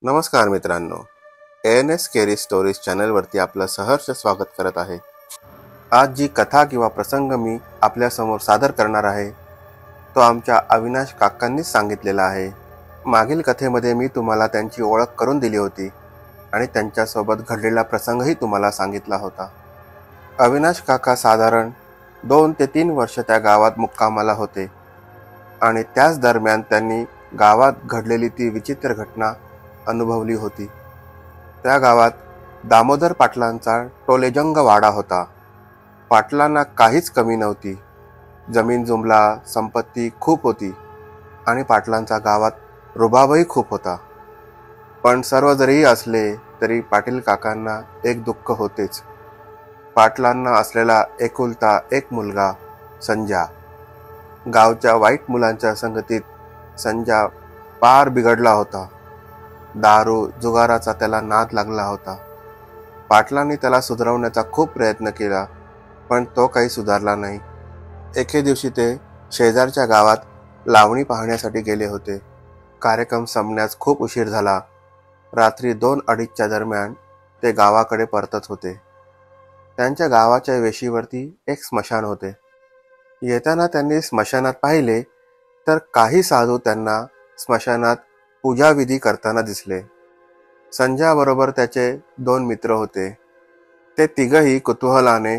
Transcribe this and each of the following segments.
नमस्कार मित्रांनो, ANS carry stories चॅनलवरती आपलं सहर्ष स्वागत करत आहे। आज जी कथा किंवा प्रसंग मी आपल्यासमोर सादर करणार आहे तो आमच्या अविनाश काकांनीच सांगितलेला आहे। मागील कथेमध्ये मी तुम्हाला त्यांची ओळख करून दिली होती आणि त्यांच्यासोबत घडलेला प्रसंगही तुम्हाला सांगितला होता। अविनाश काका साधारण 2 ते 3 वर्ष त्या गावात मुक्कामाला होते आणि त्याच दरम्यान त्यांनी गावात घडलेली ती विचित्र घटना अनुभवली होती। त्या गावात दामोदर पाटलांचा टोलेजंग वाडा होता। पाटलांना काहीच कमी नव्हती। जमीन जुमला, संपत्ती खूप होती आणि पाटलांचा गावात रुबाबही खूप होता। पण सर्व जरी असले तरी पाटील काकांना एक दुःख होतेच। पाटलांना असलेला एकुलता एक मुलगा संजा, गावच्या वाईट मुलांच्या संगतीत संजा पार बिघडला होता। दारू जुगाराचा त्याला नाद लागला होता। पाटलांनी त्याला सुधारवण्याचा खूप प्रयत्न केला पण तो काही सुधारला नाही। एके दिवशी ते शेजारच्या गावात लावणी पाहण्यासाठी गेले होते। कार्यक्रम संपण्यास खूप उशीर झाला। रात्री 2-2:30च्या दरम्यान ते गावाकडे परतत होते। त्यांच्या गावाच्या वेशीवरती एक स्मशान होते। येताना त्यांनी स्मशानात पाहिले तर काही साधू त्यांना स्मशानात पूजाविधी करताना दिसले। संजयाबरोबर त्याचे 2 मित्र होते। ते तिघही कुतूहलाने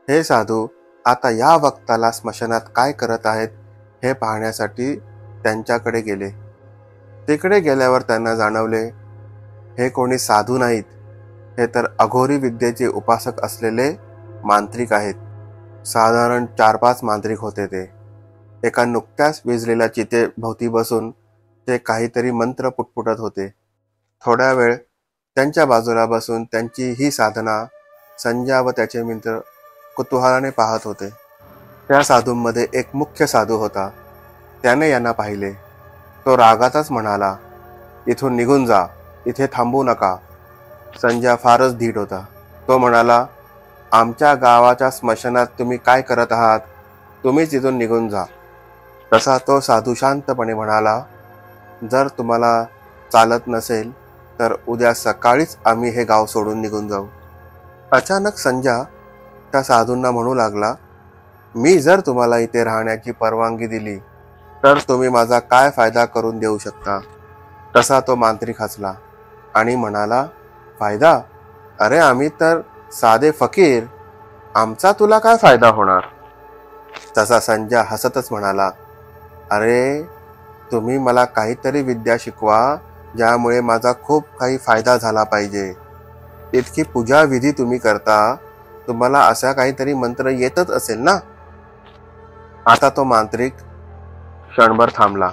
हे साधू आता या वक्ताला स्मशानात काय करत आहेत हे पाहण्यासाठी त्यांच्याकडे गेले। तिकडे गेल्यावर त्यांना जाणवले हे कोणी साधू नाहीत, हे तर अघोरी विद्येचे उपासक असलेले मांत्रिक आहेत। साधारण 4-5 मांत्रिक होते ते। एका नुकत्याच विजलेल्या चितेभोवती बसून ते काहीतरी मंत्र पुटपुटत होते। थोड्या वेळ त्यांच्या बाजूला बसून त्यांची ही साधना संजय व त्याचे मित्र कुतूहलाने पाहत होते। त्या साधूंमध्ये एक मुख्य साधू होता। त्याने यांना पाहिले। तो रागातच म्हणाला, इथून निघून जा, इथे थांबू नका। संजय फारच धीट होता। तो म्हणाला, आमच्या गावाच्या स्मशानात तुम्ही काय करत आहात? तुम्हीच इथून निघून जा। तसा तो साधू शांतपणे म्हणाला, जर तुम्हाला चालत नसेल तर उद्या सकाळीच आम्ही हे गाव सोडून निघून जाऊ। अचानक संजय त्या साधूंना म्हणू लागला, मी जर तुम्हाला इथे राहण्याची परवानगी दिली तर तुम्ही माझा काय फायदा करून देऊ शकता? तसा तो मांत्रिक हसला आणि म्हणाला, फायदा? अरे आम्ही तर साधे फकीर, आमचा तुला काय फायदा होणार? तसा संजय हसतच म्हणाला, अरे तुम्ही मला काहीतरी विद्या शिकवा ज्यामुळे माझा खूप काही फायदा झाला पाहिजे। इतकी पूजा विधी तुम्ही करता, तुम्हाला असा काहीतरी मंत्र येतच असेल ना? आता तो मांत्रिक क्षणभर थांबला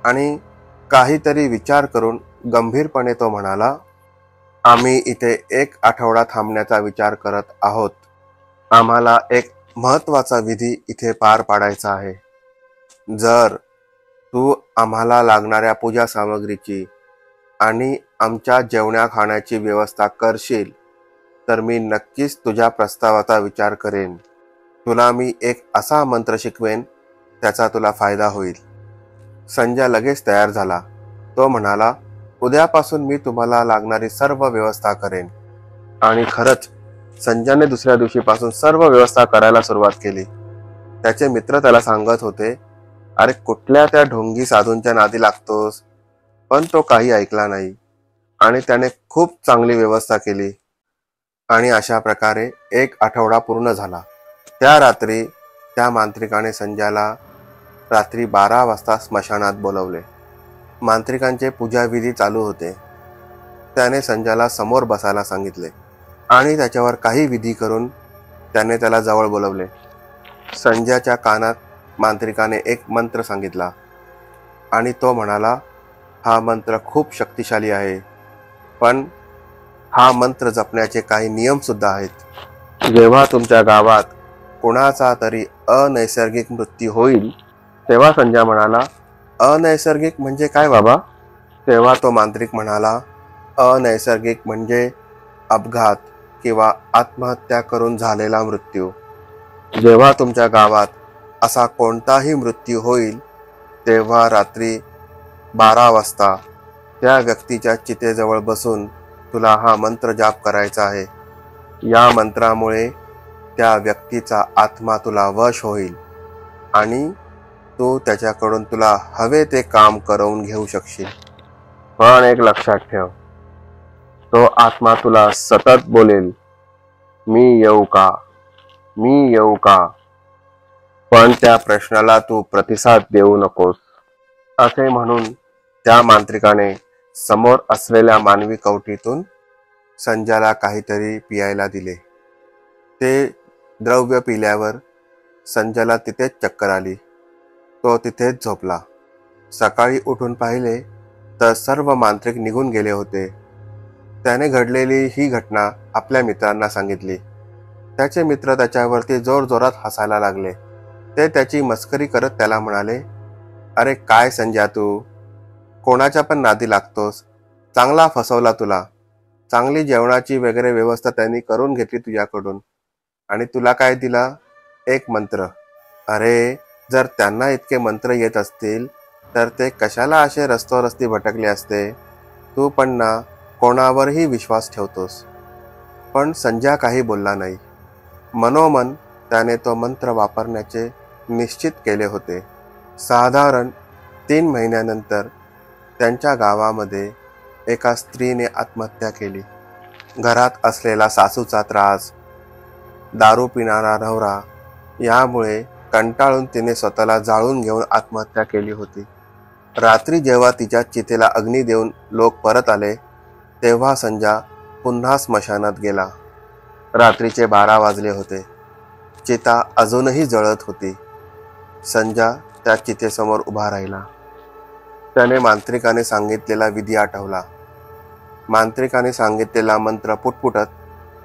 आणि काहीतरी विचार करून गंभीरपणे तो म्हणाला, आम्ही इथे 1 आठवडा थांबण्याचा विचार करत आहोत। आम्हाला एक महत्त्वाचा विधी इथे पार पाडायचा आहे। जर तू आम्हाला लागणाऱ्या पूजा सामग्रीची आणि आमच्या जेवण्या खाण्याची व्यवस्था करशील तर मी नक्कीच तुझ्या प्रस्तावाचा विचार करेन। तुला मी एक असा मंत्र शिकवेन त्याचा तुला फायदा होईल। संजय लगेच तयार झाला। तो म्हणाला, उद्यापासून मी तुम्हाला लागणारी सर्व व्यवस्था करेन। आणि खरंच संजयने दुसऱ्या दिवशीपासून सर्व व्यवस्था करायला सुरुवात केली। त्याचे मित्र त्याला सांगत होते, अरे कुठल्या त्या ढोंगी साधूंच्या नादी लागतोस? पण तो काही ऐकला नाही आणि त्याने खूप चांगली व्यवस्था केली आणि अशा प्रकारे 1 आठवडा पूर्ण झाला। त्या रात्री त्या मांत्रिकाने संजयला रात्री 12 वाजता स्मशानात बोलवले। मांत्रिकांचे पूजाविधी चालू होते। त्याने संजयला समोर बसायला सांगितले आणि त्याच्यावर काही विधी करून त्याने त्याला जवळ बोलवले। संजयच्या कानात मांत्रिकाने एक मंत्र सांगितला आणि तो म्हणाला, हा मंत्र खूप शक्तिशाली आहे, पण हा मंत्र जपण्याचे काही नियम सुद्धा आहेत। जेव्हा तुमच्या गावात कोणाचा तरी अनैसर्गिक मृत्यू होईल तेव्हा संजय म्हणाला, अनैसर्गिक म्हणजे काय बाबा? तेव्हा तो मांत्रिक म्हणाला, अनैसर्गिक म्हणजे अपघात किंवा आत्महत्या करून झालेला मृत्यू। जेव्हा तुमच्या गावात असा कोणताही मृत्यू होईल तेव्हा रात्री 12 वाजता त्या व्यक्तीच्या चितेजवळ बसून तुला हा मंत्र जाप करायचा आहे. या मंत्रामुळे त्या व्यक्तीचा आत्मा तुला वश होईल आणि तू त्याच्याकडून तुला हवे ते काम करवून घेऊ शकशील. पण एक लक्षात ठेव, तो आत्मा तुला सतत बोलेल, मी येऊ का, मी येऊ का. पण त्या प्रश्नाला तू प्रतिसाद देऊ नकोस. असे म्हणून त्या मांत्रिकाने समोर असलेल्या मानवी कवटीतून संजयला काहीतरी पियायला दिले. ते द्रव्य पिल्यावर संजयला तिथेच चक्कर आली. तो तिथेच झोपला. सकाळी उठून पाहिले तर सर्व मांत्रिक निघून गेले होते. त्याने घडलेली ही घटना आपल्या मित्रांना सांगितली. त्याचे मित्र त्याच्यावरती जोरजोरात हसायला लागले. ते त्याची मस्करी करत त्याला म्हणाले, अरे काय संजय, तू कोणाच्या पण नादी लागतोस. चांगला फसवला तुला. चांगली जेवणाची वगैरे व्यवस्था त्यांनी करून घेतली तुझ्याकडून आणि तुला काय दिला, एक मंत्र. अरे जर त्यांना इतके मंत्र येत असतील तर ते कशाला असे रस्त्यावरस्ती भटकले असते. तू पण ना कोणावरही विश्वास ठेवतोस. पण संजय काही बोलला नाही. मनोमन त्याने तो मंत्र वापरण्याचे निश्चित केले होते. साधारण 3 महिन्यानंतर त्यांच्या गावामध्ये एका स्त्रीने आत्महत्या केली. घरात असलेला सासूचा त्रास, दारू पिणारा नवरा यामुळे कंटाळून तिने स्वतःला जाळून घेऊन आत्महत्या केली होती. रात्री जेव्हा तिच्या चितेला अग्नी देऊन लोक परत आले तेव्हा संजय पुन्हा स्मशानात गेला. रात्रीचे 12 वाजले होते. चिता अजूनही जळत होती. संजय त्या चितेसमोर उभा राहिला. त्याने मांत्रिकाने सांगितलेला विधी आठवला. मांत्रिकाने सांगितलेला मंत्र पुटपुटत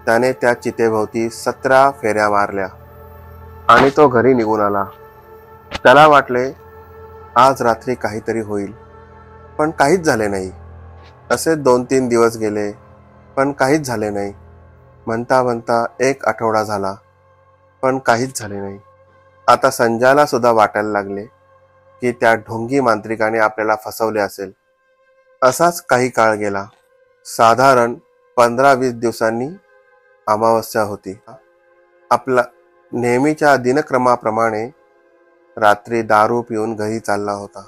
त्याने त्या चितेभोवती 17 फेऱ्या मारल्या आणि तो घरी निघून आला. त्याला वाटले आज रात्री काहीतरी होईल, पण काहीच झाले नाही. असे 2-3 दिवस गेले, पण काहीच झाले नाही. म्हणता म्हणता 1 आठवडा झाला, पण काहीच झाले नाही. आता संजयला सुद्धा वाटायला लागले की त्या ढोंगी मांत्रिकाने आपल्याला फसवले असेल. असाच काही काळ गेला. साधारण 15-20 दिवसांनी अमावस्या होती. आपला नेहमीच्या दिनक्रमाप्रमाणे रात्री दारू पिऊन घरी चालला होता.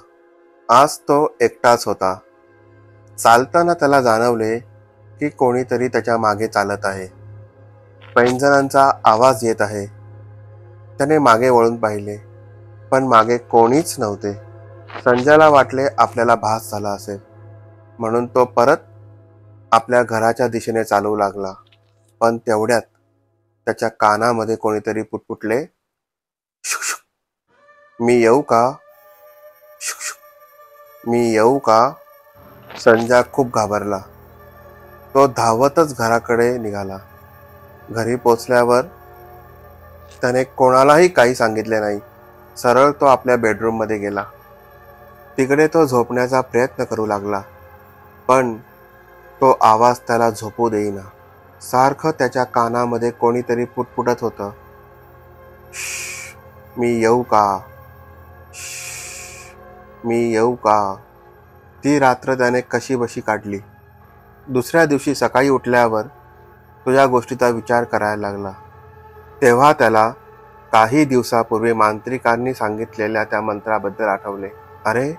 आज तो एकटाच होता. चालताना त्याला जाणवले की कोणीतरी त्याच्या मागे चालत आहे. पैंजणांचा आवाज येत आहे. त्याने मागे वळून पाहिले, पण मागे कोणीच नव्हते. संजयला वाटले आपल्याला भास झाला असेल, म्हणून तो परत आपल्या घराच्या दिशेने चालू लागला. पण तेवढ्यात त्याच्या कानामध्ये कोणीतरी पुटपुटले, शुक शुक, मी येऊ का, शुक शुक, मी येऊ का. संजय खूप घाबरला. तो धावतच घराकडे निघाला. घरी पोचल्यावर त्याने कोणालाही काही सांगितले नाही. सरळ तो आपल्या बेडरूम मध्ये गेला. तिकडे तो झोपण्याचा प्रयत्न करू लागला, पण तो आवाज त्याला झोपू देईना. सारखं त्याच्या कानामध्ये कोणीतरी पुटपुटत होतं, मी येऊ का, मी येऊ का. ती रात्र त्याने कशी बशी काढली. दुसऱ्या दिवशी सकाळी उठल्यावर तो या गोष्टीचा विचार करायला लागला. तेव्हा त्याला काही दिवसापूर्वी मांत्रिकांनी सांगितलेल्या त्या मंत्राबद्दल आठवले. अरे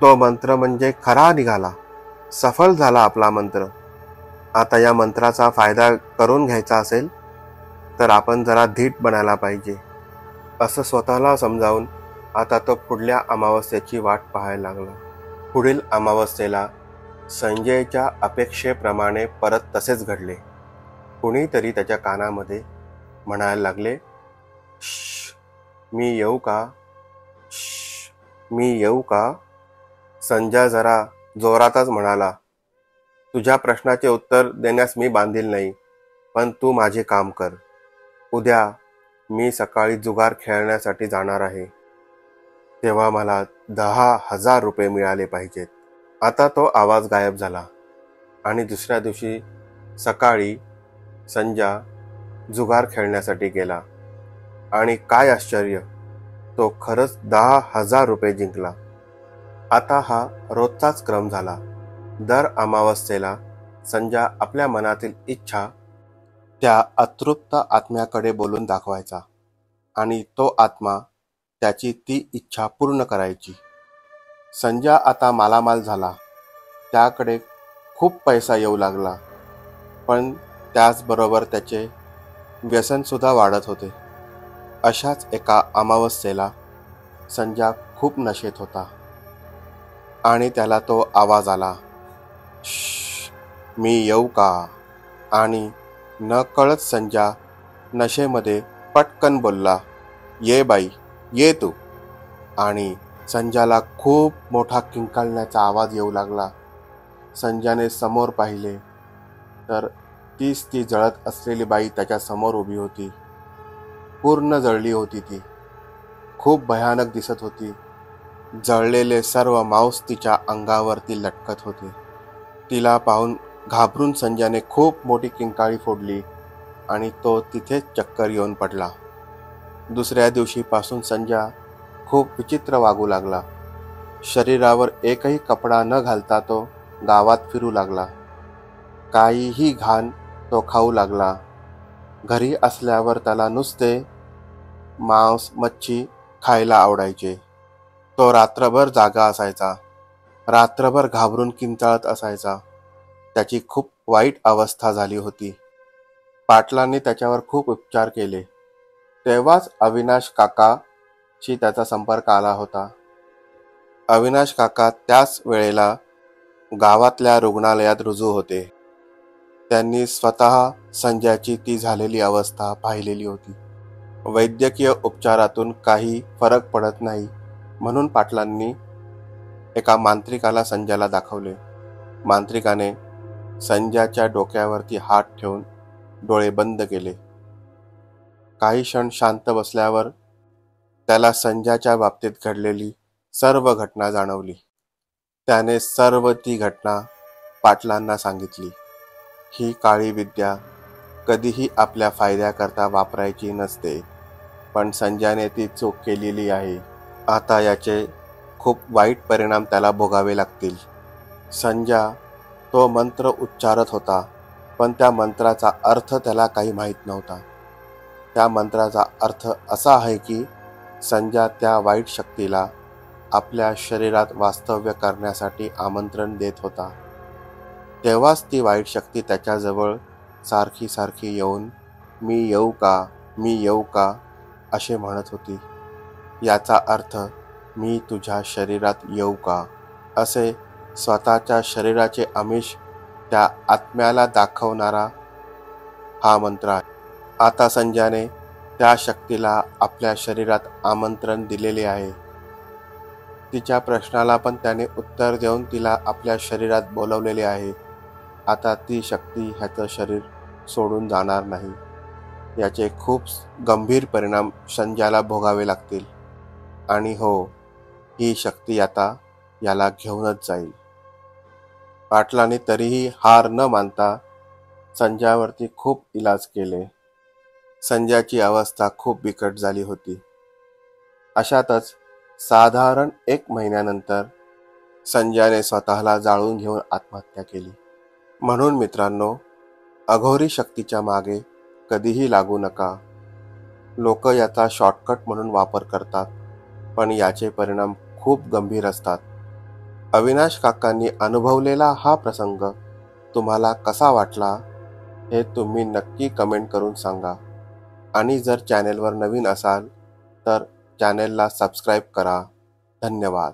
तो मंत्र म्हणजे खरा निघाला. सफल झाला आपला मंत्र. आता या मंत्राचा फायदा करून घ्यायचा असेल तर आपण जरा धीट बनायला पाहिजे, असं स्वतःला समजावून आता तो पुढल्या अमावस्येची वाट पाहायला लागला. पुढील अमावस्येला संजयच्या अपेक्षेप्रमाणे परत तसेच घडले. कुणीतरी त्याच्या कानामध्ये म्हणायला लागले, मी येऊ का, मी येऊ का. संजय जरा जोरातच म्हणाला, तुझ्या प्रश्नाचे उत्तर देण्यास मी बांधील नाही, पण तू माझे काम कर. उद्या मी सकाळी जुगार खेळण्यासाठी जाणार आहे. तेव्हा मला 10,000 रुपये मिळाले पाहिजेत. आता तो आवाज गायब झाला आणि दुसऱ्या दिवशी सकाळी संजय जुगार खेळण्यासाठी गेला आणि काय आश्चर्य, तो खरंच 10,000 रुपये जिंकला. आता हा रोजचाच क्रम झाला. दर अमावस्येला संजा आपल्या मनातील इच्छा त्या अतृप्त आत्म्याकडे बोलून दाखवायचा आणि तो आत्मा त्याची ती इच्छा पूर्ण करायची. संजा आता मालामाल झाला. त्याकडे खूप पैसा येऊ लागला, पण त्याचबरोबर त्याचे व्यसनसुद्धा वाढत होते. अशाच एका अमावस्येला संजा खूप नशेत होता आणि त्याला तो आवाज आला, "श्श्श, मी येऊ का?" आणि नकळत संजा नशेमध्ये पटकन बोलला, "ये बाई, ये तू." आणि संजाला खूप मोठा किंकाळण्याचा आवाज येऊ लागला. संजाने समोर पाहिले तर तीच ती जळत असलेली बाई त्याच्या समोर उभी होती. पूर्ण जळली होती ती. खूप भयानक दिसत होती. जळलेले सर्व मांस तिच्या अंगावरती लटकत होते. तिला पाहून घाबरून संजाने खूप मोठी किंकाळी फोडली आणि तो तिथेच चक्कर येऊन पडला. दुसऱ्या दिवशीपासून संजा खूप विचित्र वागू लागला. शरीरावर एकही कपडा न घालता तो गावात फिरू लागला. काहीही घाण तो खाऊ लागला. घरी असल्यावर त्याला नुसते मांस मच्छी खायला आवडायचे. तो रात्रभर जागा असायचा. रात्रभर घाबरून किंचाळत असायचा. त्याची खूप वाईट अवस्था झाली होती. पाटलांनी त्याच्यावर खूप उपचार केले. तेव्हाच अविनाश काकाशी त्याचा संपर्क आला होता. अविनाश काका त्याच वेळेला गावातल्या रुग्णालयात रुजू होते. त्यांनी स्वतः संजयची ती झालेली अवस्था पाहिलेली होती. वैद्यकीय उपचारातून काही फरक पडत नाही म्हणून पाटलांनी एका मांत्रिकाला संजयला दाखवले. मांत्रिकाने संजयच्या डोक्यावरती हात ठेवून डोळे बंद केले. काही क्षण शांत बसल्यावर त्याला संजयच्या बाबतीत घडलेली सर्व घटना जाणवली. त्याने सर्व ती घटना पाटलांना सांगितली. ही काळी विद्या कधीही आपल्या फायद्याकरता वापरायची नसते, पण संजयने ती चूक केलेली आहे. आता याचे खूप वाईट परिणाम त्याला भोगावे लागतील. संजय तो मंत्र उच्चारत होता, पण त्या मंत्राचा अर्थ त्याला काही माहीत नव्हता. त्या मंत्राचा अर्थ असा आहे की संजय त्या वाईट शक्तीला आपल्या शरीरात वास्तव्य करण्यासाठी आमंत्रण देत होता. तेव्हाच ती वाईट शक्ती त्याच्याजवळ सारखी सारखी येऊन "मी येऊ का, मी येऊ का" असे म्हणत होती. याचा अर्थ "मी तुझ्या शरीरात येऊ का" असे स्वतःच्या शरीराचे आमिष त्या आत्म्याला दाखवणारा हा मंत्र आहे. आता संजयने त्या शक्तीला आपल्या शरीरात आमंत्रण दिलेले आहे. तिच्या प्रश्नाला पण त्याने उत्तर देऊन तिला आपल्या शरीरात बोलवलेले आहे. आता ती शक्ती ह्याचं शरीर सोडून जाणार नाही. याचे खूप गंभीर परिणाम संजयला भोगावे लागतील. आणि हो, ही शक्ती आता याला घेऊनच जाईल. पाटलांनी तरीही हार न मानता संजयवरती खूप इलाज केले. संजयची अवस्था खूप बिकट झाली होती. अशातच साधारण 1 महिन्यानंतर संजयने स्वतःला जाळून घेऊन आत्महत्या केली. म्हणून मित्रांनो, अघोरी शक्तीच्या मागे कधीही लागू नका. लोक याचा शॉर्टकट म्हणून वापर करतात, पण याचे परिणाम खूप गंभीर असतात. अविनाश काकांनी अनुभवलेला हा प्रसंग तुम्हाला कसा वाटला हे तुम्ही नक्की कमेंट करून सांगा. आणि जर चॅनेलवर नवीन असाल तर चॅनेलला सबस्क्राईब करा. धन्यवाद.